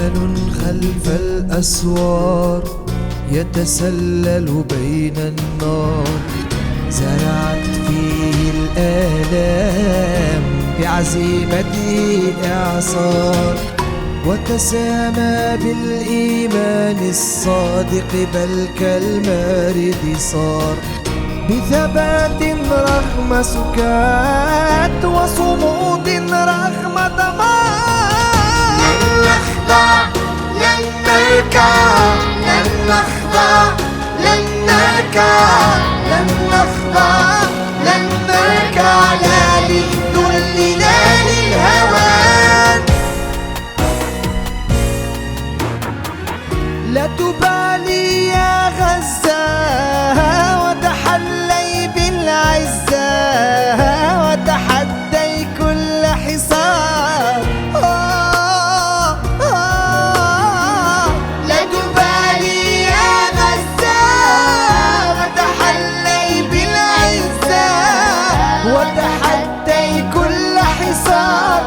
أمل خلف الأسوار يتسلل بين النار، زرعت فيه الآلام بعزيمته إعصار، وتسامى بالإيمان الصادق بل كالمارد صار، بثبات رغم سكات وصمود رغم دمار. لن نخضع لن نركع، لن نخضع لن نركع، لن نخضع لن نركع، لا للذل لا للهوان. لا تبالي يا غزة وتحلي بالعزة، وتحدي كل حصار. لا تبالي يا غزة وتحلي بالعزة، وتحدي كل حصار.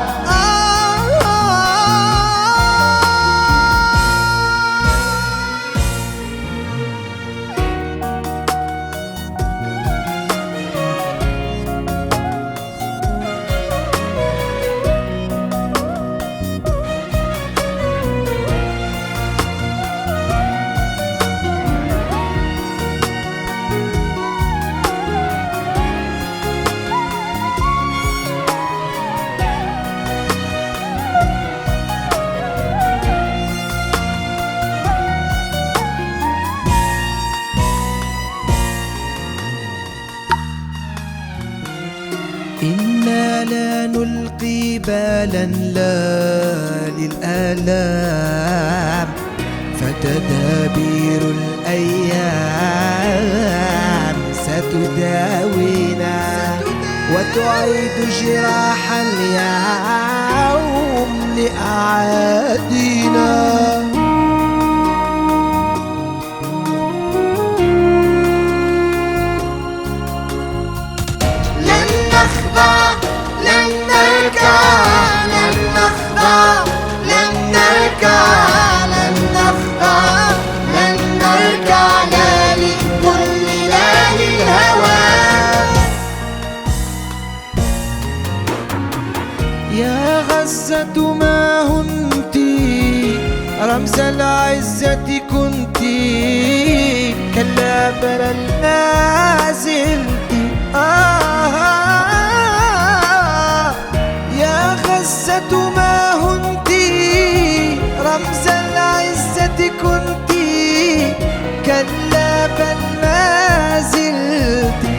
إنا لا نلقي بالا لا للآلام، فتدابير الأيام ستداوينا وتعيد جراح اليوم لأعادينا. لن نركع لن نخضع لن نركع، لن نخضع لن نركع، لا للذل لا للهوان. يا غزة ما هنتي رمز العزة كنتي، كلا بل ما زلتي. يا غزة ما هنتي رمز العزة كنتي، كلا بل ما زلتي.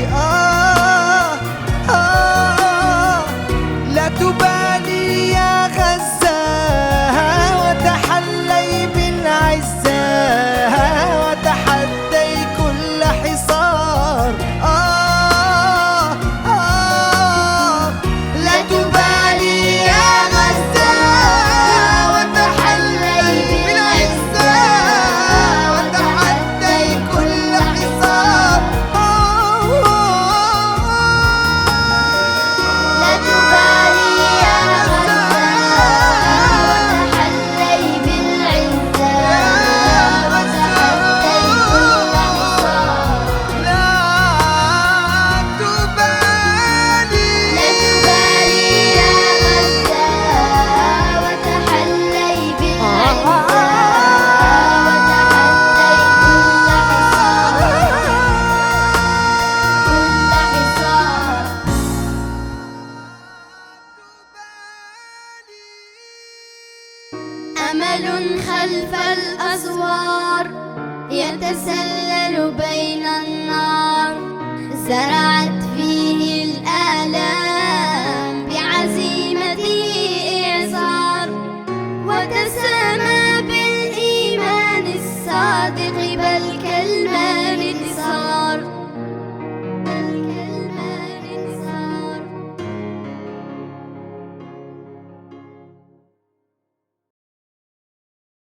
لا تبالي يا غزة وتحلي بالعزة، وتحدي كل حصار. لا تبالي يا غزة وتحلي بالعزة، وتحدي كل حصار. لا تبالي يا غزة وتحلي بالعزة، وتحدي كل حصار. لا تبالي لا تبالي يا غزة وتحلي بالعزة، وتحدي كل حصار. أمل خلف الأسوار يتسلل